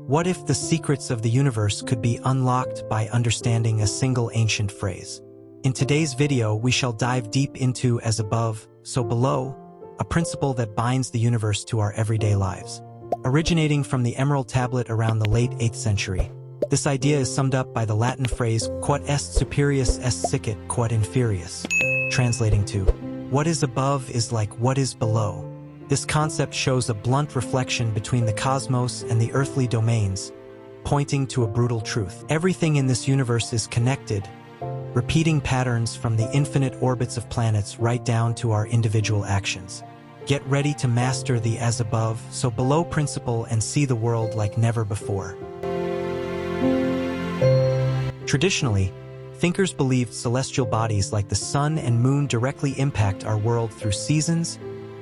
What if the secrets of the universe could be unlocked by understanding a single ancient phrase? In today's video, we shall dive deep into as above, so below, a principle that binds the universe to our everyday lives. Originating from the Emerald Tablet around the late 8th century, this idea is summed up by the Latin phrase quod est superius est sicut quod inferius, translating to, what is above is like what is below. This concept shows a blunt reflection between the cosmos and the earthly domains, pointing to a brutal truth. Everything in this universe is connected, repeating patterns from the infinite orbits of planets right down to our individual actions. Get ready to master the as above, so below principle and see the world like never before. Traditionally, thinkers believed celestial bodies like the sun and moon directly impact our world through seasons,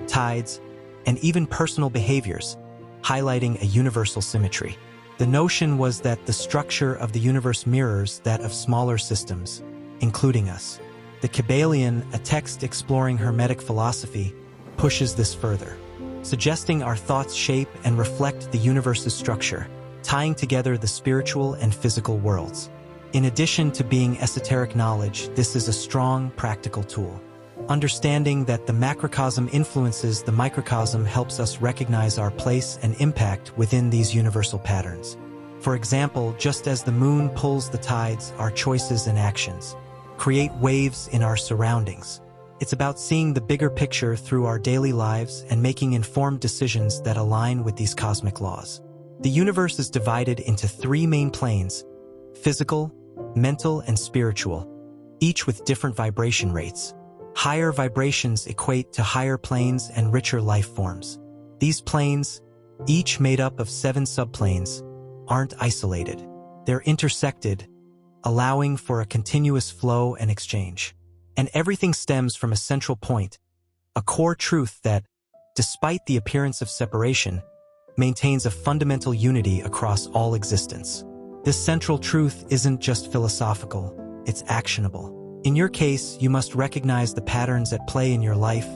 tides, and even personal behaviors, highlighting a universal symmetry. The notion was that the structure of the universe mirrors that of smaller systems, including us. The Kybalion, a text exploring Hermetic philosophy, pushes this further, suggesting our thoughts shape and reflect the universe's structure, tying together the spiritual and physical worlds. In addition to being esoteric knowledge, this is a strong, practical tool. Understanding that the macrocosm influences the microcosm helps us recognize our place and impact within these universal patterns. For example, just as the moon pulls the tides, our choices and actions create waves in our surroundings. It's about seeing the bigger picture through our daily lives and making informed decisions that align with these cosmic laws. The universe is divided into three main planes: physical, mental, and spiritual, each with different vibration rates. Higher vibrations equate to higher planes and richer life forms. These planes, each made up of 7 subplanes, aren't isolated. They're intersected, allowing for a continuous flow and exchange. And everything stems from a central point, a core truth that, despite the appearance of separation, maintains a fundamental unity across all existence. This central truth isn't just philosophical, it's actionable. In your case, you must recognize the patterns at play in your life,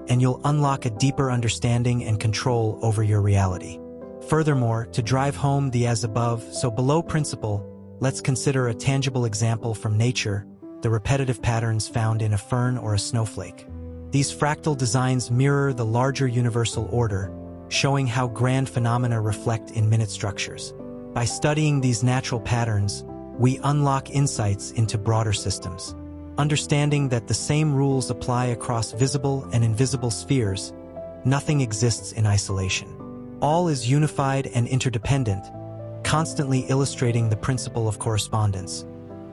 and you'll unlock a deeper understanding and control over your reality. Furthermore, to drive home the as above, so below principle, let's consider a tangible example from nature: the repetitive patterns found in a fern or a snowflake. These fractal designs mirror the larger universal order, showing how grand phenomena reflect in minute structures. By studying these natural patterns, we unlock insights into broader systems. Understanding that the same rules apply across visible and invisible spheres, nothing exists in isolation. All is unified and interdependent, constantly illustrating the principle of correspondence,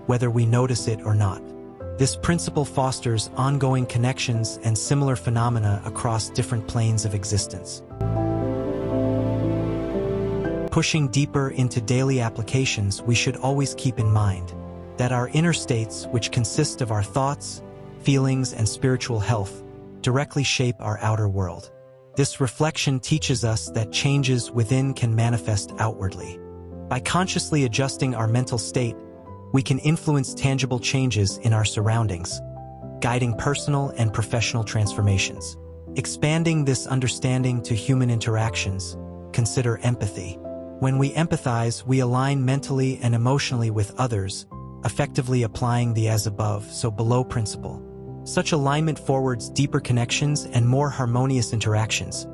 whether we notice it or not. This principle fosters ongoing connections and similar phenomena across different planes of existence. Pushing deeper into daily applications, we should always keep in mind that our inner states, which consist of our thoughts, feelings, and spiritual health, directly shape our outer world. This reflection teaches us that changes within can manifest outwardly. By consciously adjusting our mental state, we can influence tangible changes in our surroundings, guiding personal and professional transformations. Expanding this understanding to human interactions, consider empathy. When we empathize, we align mentally and emotionally with others, effectively applying the as above, so below principle. Such alignment forwards deeper connections and more harmonious interactions,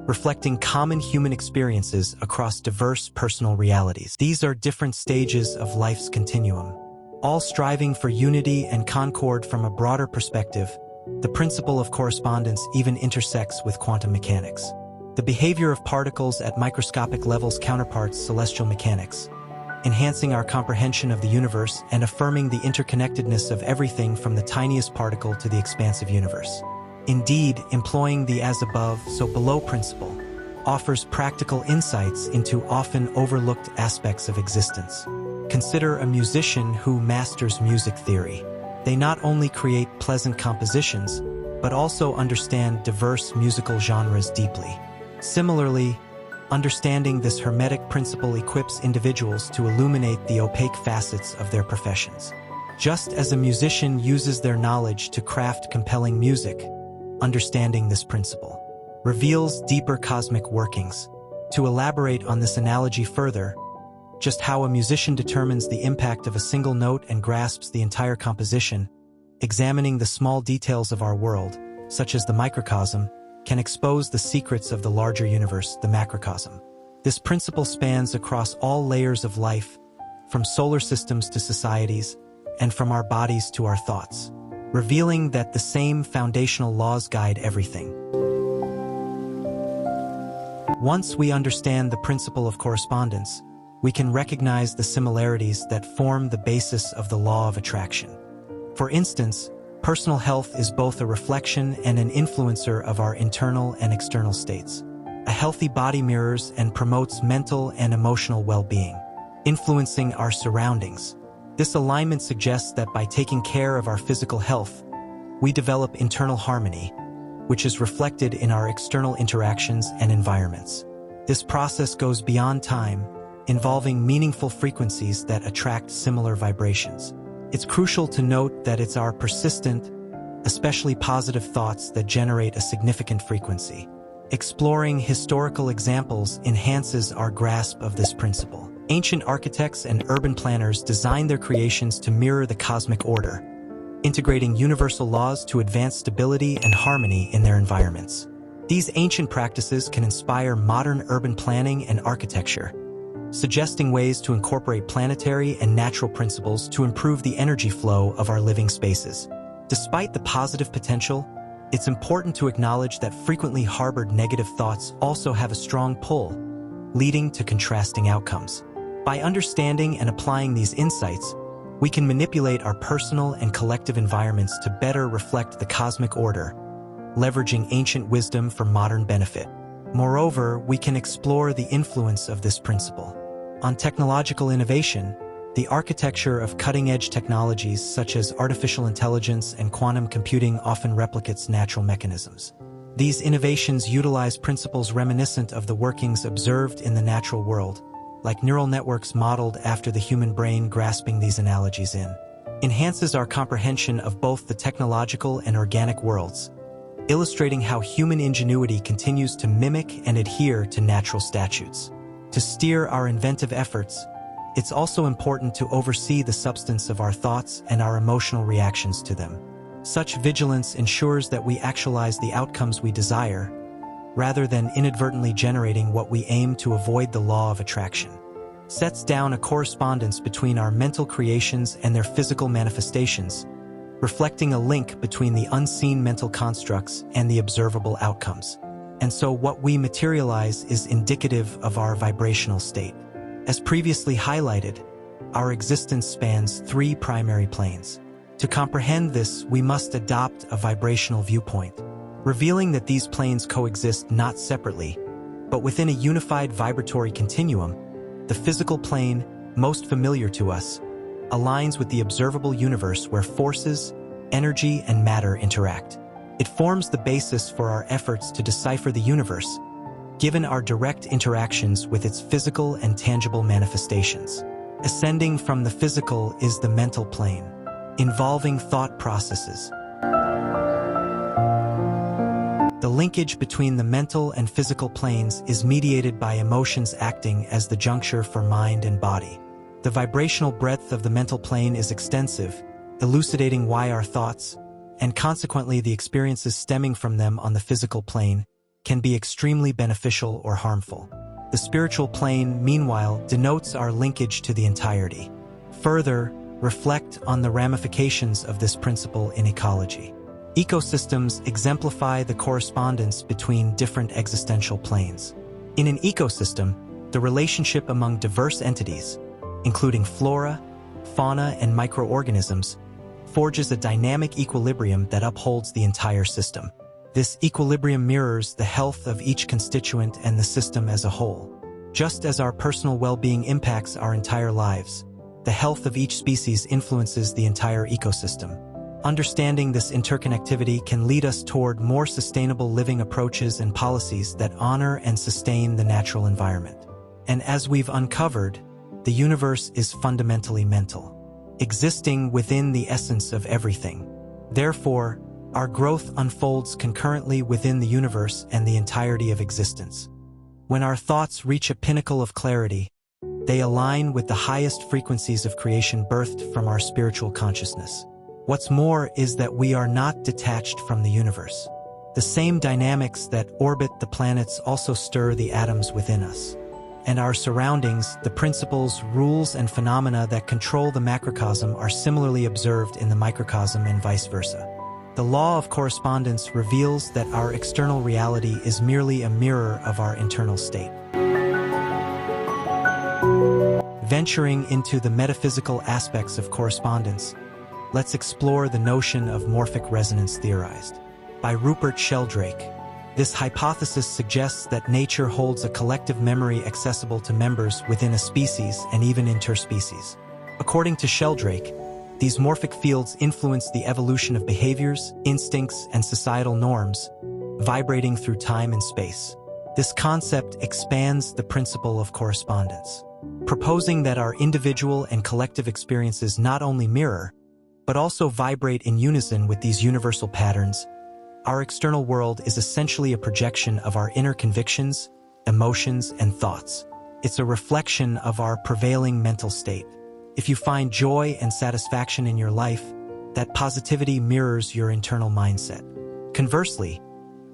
reflecting common human experiences across diverse personal realities. These are different stages of life's continuum, all striving for unity and concord from a broader perspective. The principle of correspondence even intersects with quantum mechanics. The behavior of particles at microscopic levels counterparts celestial mechanics, enhancing our comprehension of the universe and affirming the interconnectedness of everything from the tiniest particle to the expansive universe. Indeed, employing the as above, so below principle offers practical insights into often overlooked aspects of existence. Consider a musician who masters music theory. They not only create pleasant compositions, but also understand diverse musical genres deeply. Similarly, understanding this Hermetic principle equips individuals to illuminate the opaque facets of their professions. Just as a musician uses their knowledge to craft compelling music, understanding this principle reveals deeper cosmic workings. To elaborate on this analogy further, Just how a musician determines the impact of a single note and grasps the entire composition, examining the small details of our world, such as the microcosm, can expose the secrets of the larger universe, the macrocosm. This principle spans across all layers of life, from solar systems to societies, and from our bodies to our thoughts, revealing that the same foundational laws guide everything. Once we understand the principle of correspondence, we can recognize the similarities that form the basis of the law of attraction. For instance, personal health is both a reflection and an influencer of our internal and external states. A healthy body mirrors and promotes mental and emotional well-being, influencing our surroundings. This alignment suggests that by taking care of our physical health, we develop internal harmony, which is reflected in our external interactions and environments. This process goes beyond time, involving meaningful frequencies that attract similar vibrations. It's crucial to note that it's our persistent, especially positive thoughts that generate a significant frequency. Exploring historical examples enhances our grasp of this principle. Ancient architects and urban planners designed their creations to mirror the cosmic order, integrating universal laws to advance stability and harmony in their environments. These ancient practices can inspire modern urban planning and architecture, suggesting ways to incorporate planetary and natural principles to improve the energy flow of our living spaces. Despite the positive potential, it's important to acknowledge that frequently harbored negative thoughts also have a strong pull, leading to contrasting outcomes. By understanding and applying these insights, we can manipulate our personal and collective environments to better reflect the cosmic order, leveraging ancient wisdom for modern benefit. Moreover, we can explore the influence of this principle on technological innovation. The architecture of cutting-edge technologies such as artificial intelligence and quantum computing often replicates natural mechanisms. These innovations utilize principles reminiscent of the workings observed in the natural world, like neural networks modeled after the human brain. Grasping these analogies enhances our comprehension of both the technological and organic worlds, illustrating how human ingenuity continues to mimic and adhere to natural statutes. To steer our inventive efforts, it's also important to oversee the substance of our thoughts and our emotional reactions to them. Such vigilance ensures that we actualize the outcomes we desire, rather than inadvertently generating what we aim to avoid. The law of attraction sets down a correspondence between our mental creations and their physical manifestations, reflecting a link between the unseen mental constructs and the observable outcomes. And so what we materialize is indicative of our vibrational state. As previously highlighted, our existence spans 3 primary planes. To comprehend this, we must adopt a vibrational viewpoint, revealing that these planes coexist not separately, but within a unified vibratory continuum. The physical plane, most familiar to us, aligns with the observable universe where forces, energy, and matter interact. It forms the basis for our efforts to decipher the universe, given our direct interactions with its physical and tangible manifestations. Ascending from the physical is the mental plane, involving thought processes. The linkage between the mental and physical planes is mediated by emotions acting as the juncture for mind and body. The vibrational breadth of the mental plane is extensive, elucidating why our thoughts, and consequently the experiences stemming from them on the physical plane, can be extremely beneficial or harmful. The spiritual plane, meanwhile, denotes our linkage to the entirety. Further, reflect on the ramifications of this principle in ecology. Ecosystems exemplify the correspondence between different existential planes. In an ecosystem, the relationship among diverse entities, including flora, fauna, and microorganisms, forges a dynamic equilibrium that upholds the entire system. This equilibrium mirrors the health of each constituent and the system as a whole. Just as our personal well-being impacts our entire lives, the health of each species influences the entire ecosystem. Understanding this interconnectivity can lead us toward more sustainable living approaches and policies that honor and sustain the natural environment. And as we've uncovered, the universe is fundamentally mental, existing within the essence of everything. Therefore, our growth unfolds concurrently within the universe and the entirety of existence. When our thoughts reach a pinnacle of clarity, They align with the highest frequencies of creation birthed from our spiritual consciousness. What's more is that we are not detached from the universe. The same dynamics that orbit the planets also stir the atoms within us. And our surroundings, the principles, rules, and phenomena that control the macrocosm are similarly observed in the microcosm and vice versa. The law of correspondence reveals that our external reality is merely a mirror of our internal state. Venturing into the metaphysical aspects of correspondence, let's explore the notion of morphic resonance theorized by Rupert Sheldrake. This hypothesis suggests that nature holds a collective memory accessible to members within a species and even interspecies. According to Sheldrake, these morphic fields influence the evolution of behaviors, instincts, and societal norms, vibrating through time and space. This concept expands the principle of correspondence, proposing that our individual and collective experiences not only mirror, but also vibrate in unison with these universal patterns. Our external world is essentially a projection of our inner convictions, emotions, and thoughts. It's a reflection of our prevailing mental state. If you find joy and satisfaction in your life, that positivity mirrors your internal mindset. Conversely,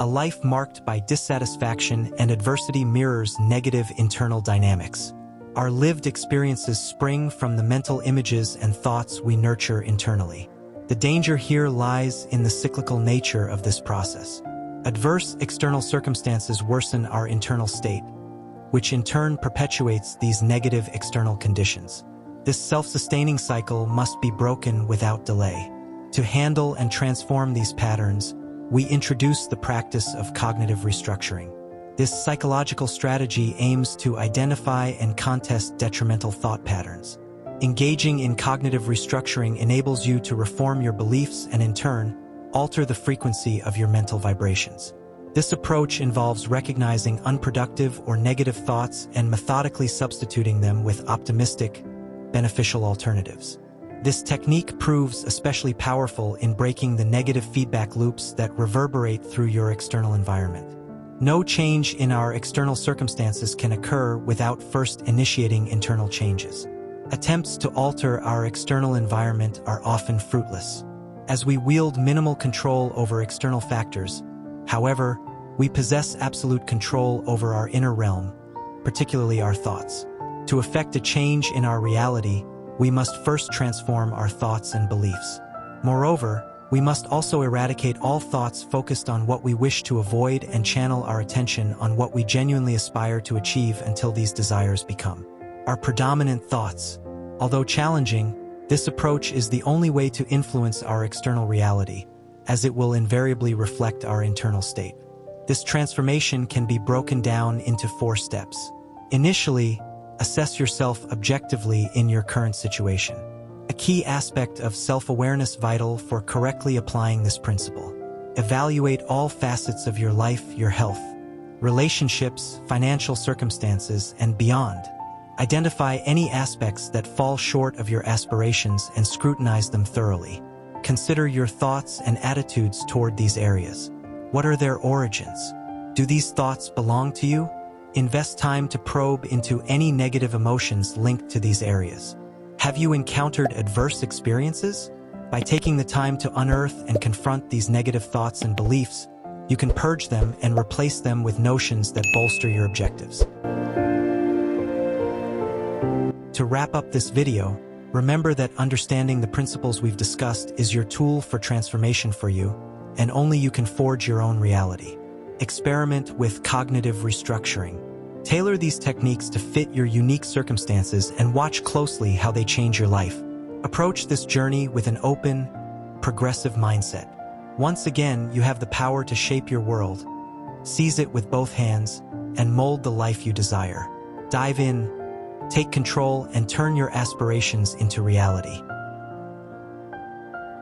a life marked by dissatisfaction and adversity mirrors negative internal dynamics. Our lived experiences spring from the mental images and thoughts we nurture internally. The danger here lies in the cyclical nature of this process. Adverse external circumstances worsen our internal state, which in turn perpetuates these negative external conditions. This self-sustaining cycle must be broken without delay. To handle and transform these patterns, we introduce the practice of cognitive restructuring. This psychological strategy aims to identify and contest detrimental thought patterns. Engaging in cognitive restructuring enables you to reform your beliefs and, in turn, alter the frequency of your mental vibrations. This approach involves recognizing unproductive or negative thoughts and methodically substituting them with optimistic, beneficial alternatives. This technique proves especially powerful in breaking the negative feedback loops that reverberate through your external environment. No change in our external circumstances can occur without first initiating internal changes. Attempts to alter our external environment are often fruitless, as we wield minimal control over external factors. However, we possess absolute control over our inner realm, particularly our thoughts. To effect a change in our reality, we must first transform our thoughts and beliefs. Moreover, we must also eradicate all thoughts focused on what we wish to avoid and channel our attention on what we genuinely aspire to achieve until these desires become our predominant thoughts. Although challenging, this approach is the only way to influence our external reality, as it will invariably reflect our internal state. This transformation can be broken down into 4 steps. Initially, assess yourself objectively in your current situation. A key aspect of self-awareness vital for correctly applying this principle. Evaluate all facets of your life, your health, relationships, financial circumstances, and beyond. Identify any aspects that fall short of your aspirations and scrutinize them thoroughly. Consider your thoughts and attitudes toward these areas. What are their origins? Do these thoughts belong to you? Invest time to probe into any negative emotions linked to these areas. Have you encountered adverse experiences? By taking the time to unearth and confront these negative thoughts and beliefs, you can purge them and replace them with notions that bolster your objectives. To wrap up this video, remember that understanding the principles we've discussed is your tool for transformation for you, and only you can forge your own reality. Experiment with cognitive restructuring. Tailor these techniques to fit your unique circumstances and watch closely how they change your life. Approach this journey with an open, progressive mindset. Once again, you have the power to shape your world. Seize it with both hands and mold the life you desire. Dive in, take control, and turn your aspirations into reality.